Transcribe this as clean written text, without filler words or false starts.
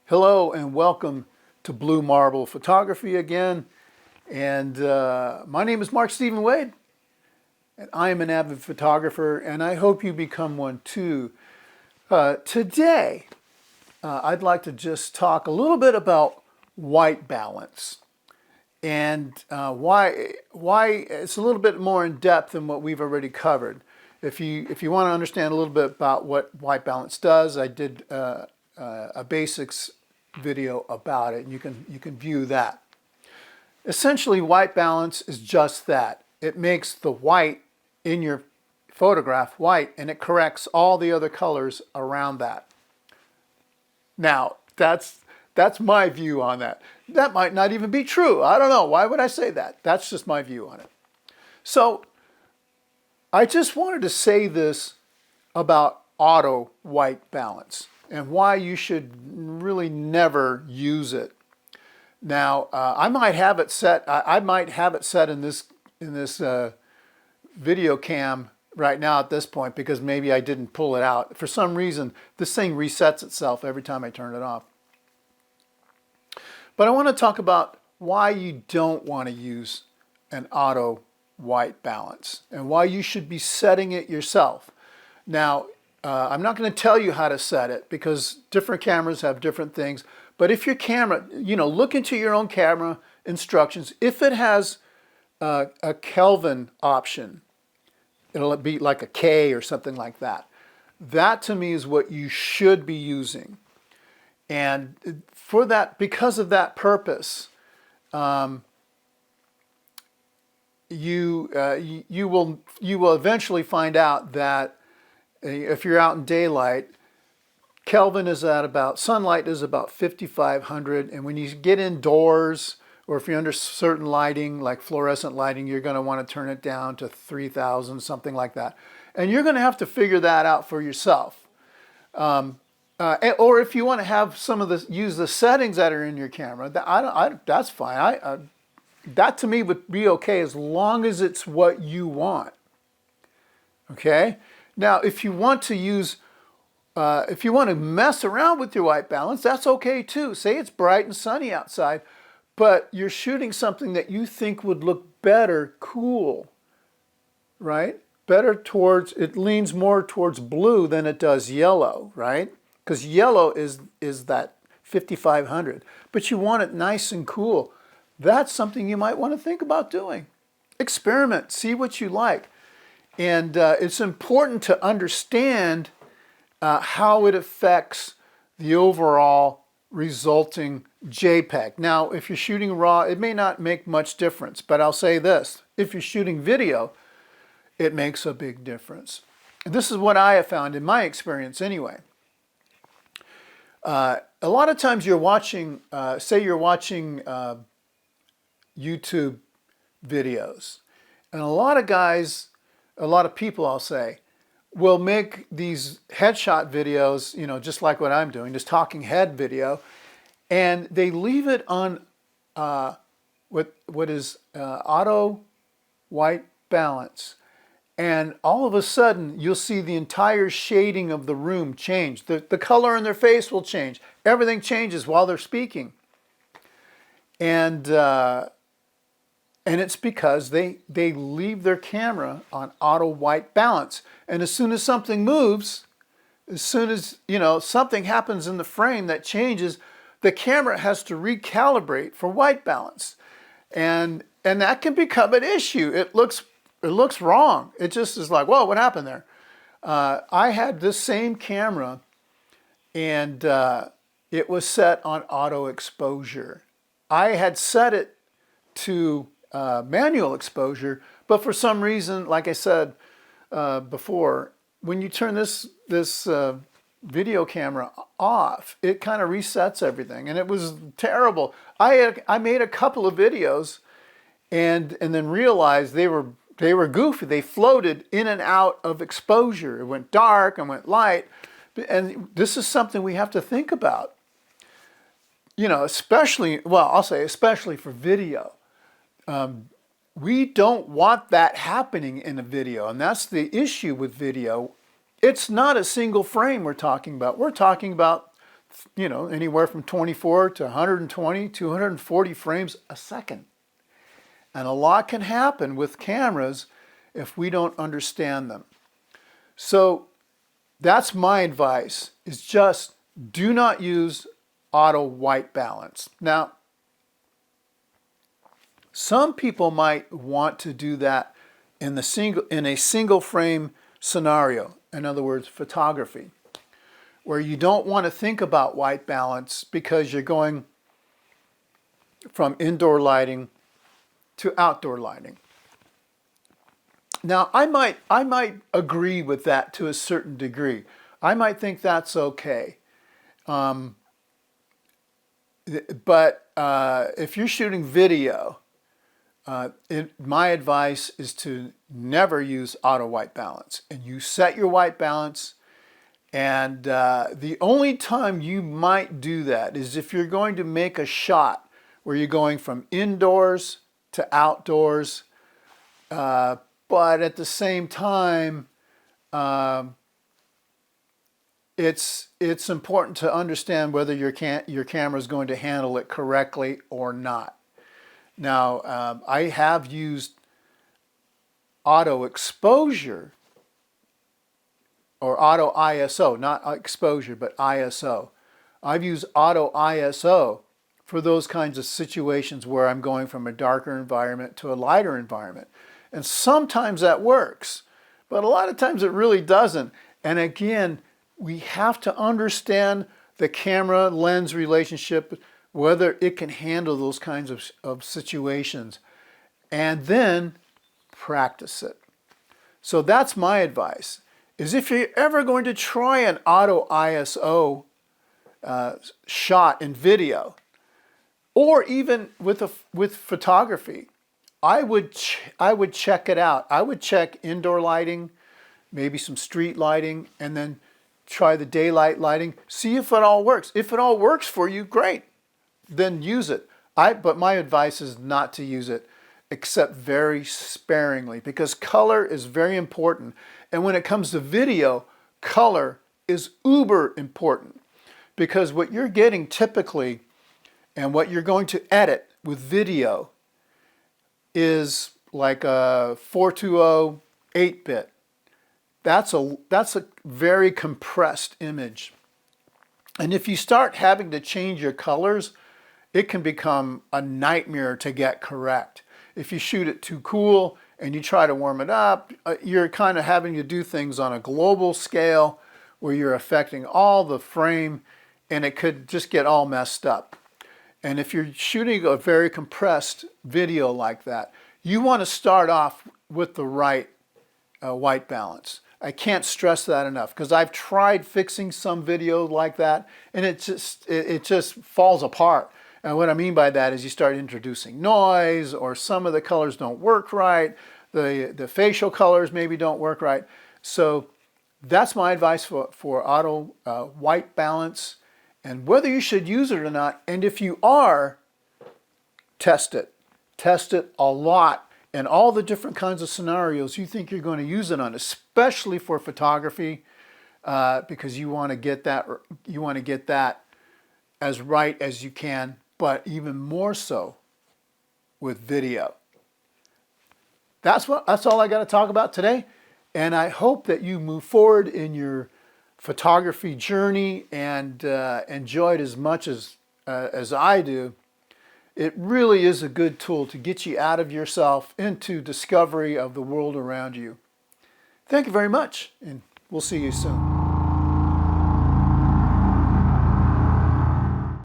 Hello and welcome to Blue Marble Photography again. And my name is Mark Stephen Wade, and I am an avid photographer, and I hope you become one too. Today, I'd like to just talk a little bit about white balance and why it's a little bit more in depth than what we've already covered. If you want to understand a little bit about what white balance does, I did a basics video about it, and you can view that. Essentially, white balance is just that. It makes the white in your photograph white, and it corrects all the other colors around that. Now, that's my view on that. That might not even be true. I don't know. Why would I say that? That's just my view on it. So, I just wanted to say this about auto white balance and why you should really never use it. Now, I might have it set. I might have it set in this video cam right now at this point because maybe I didn't pull it out. For some reason, this thing resets itself every time I turn it off. But I want to talk about why you don't want to use an auto white balance and why you should be setting it yourself. Now, I'm not going to tell you how to set it because different cameras have different things. But if your camera, look into your own camera instructions. If it has a Kelvin option, it'll be like a K or something like that. That to me is what you should be using. And for that, because of that purpose, you will eventually find out that if you're out in daylight, Kelvin is at about, sunlight is about 5,500, and when you get indoors, or if you're under certain lighting, like fluorescent lighting, you're going to want to turn it down to 3,000, something like that. And you're going to have to figure that out for yourself. Or if you want to have some of the, use the settings that are in your camera, that's fine. That to me would be okay as long as it's what you want. Okay? Now, if you want to use, if you want to mess around with your white balance, that's okay too. Say it's bright and sunny outside, but you're shooting something that you think would look better, cool, right? Better towards, it leans more towards blue than it does yellow, right? Because yellow is that 5,500, but you want it nice and cool. That's something you might want to think about doing. Experiment, see what you like. And it's important to understand how it affects the overall resulting JPEG. Now, if you're shooting RAW, it may not make much difference, but I'll say this. If you're shooting video, it makes a big difference. And this is what I have found in my experience anyway. A lot of times you're watching, say you're watching YouTube videos, and a lot of guys, a lot of people, I'll say, will make these headshot videos, just like what I'm doing, just talking head video, and they leave it on what is auto white balance. And all of a sudden, you'll see the entire shading of the room change. The color in their face will change. Everything changes while they're speaking. And it's because they leave their camera on auto white balance. And as soon as something moves, as soon as something happens in the frame that changes, the camera has to recalibrate for white balance. And that can become an issue. It looks wrong. It just is like, whoa, what happened there? I had this same camera, and it was set on auto exposure. I had set it to manual exposure, but for some reason, like I said before, when you turn this video camera off, it kind of resets everything, and it was terrible. I made a couple of videos, and then realized they were goofy. They floated in and out of exposure. It went dark and went light, and this is something we have to think about. Especially, well, I'll say especially for video. We don't want that happening in a video, and that's the issue with video. It's not a single frame we're talking about. We're talking about anywhere from 24 to 120, 240 frames a second. And a lot can happen with cameras if we don't understand them. So that's my advice, is just do not use auto white balance. Now, some people might want to do that in a single frame scenario, in other words, photography, where you don't want to think about white balance because you're going from indoor lighting to outdoor lighting. Now, I might agree with that to a certain degree. I might think that's okay. But if you're shooting video, my advice is to never use auto white balance. And you set your white balance, and the only time you might do that is if you're going to make a shot where you're going from indoors to outdoors, but at the same time, it's important to understand whether your camera is going to handle it correctly or not. Now, I have used auto exposure, or auto ISO, not exposure, but ISO. I've used auto ISO for those kinds of situations where I'm going from a darker environment to a lighter environment. And sometimes that works, but a lot of times it really doesn't. And again, we have to understand the camera lens relationship, whether it can handle those kinds of situations, and then practice it. So that's my advice, is if you're ever going to try an auto ISO shot in video, or even with photography, I would check it out. I would check indoor lighting, maybe some street lighting, and then try the daylight lighting. See if it all works. If it all works for you, great. Then use it. But my advice is not to use it except very sparingly, because color is very important. And when it comes to video, color is uber important, because what you're getting typically and what you're going to edit with video is like a 420 8-bit. That's a very compressed image. And if you start having to change your colors, it can become a nightmare to get correct. If you shoot it too cool and you try to warm it up, you're kind of having to do things on a global scale where you're affecting all the frame, and it could just get all messed up. And if you're shooting a very compressed video like that, you want to start off with the right white balance. I can't stress that enough, because I've tried fixing some video like that, and it just falls apart. And what I mean by that is you start introducing noise, or some of the colors don't work right, the facial colors maybe don't work right. So that's my advice for auto white balance, and whether you should use it or not. And if you are, test it. Test it a lot in all the different kinds of scenarios you think you're going to use it on, especially for photography, because you want to get that as right as you can, but even more so with video. That's all I got to talk about today, and I hope that you move forward in your photography journey and enjoy it as much as I do. It really is a good tool to get you out of yourself into discovery of the world around you. Thank you very much, and we'll see you soon.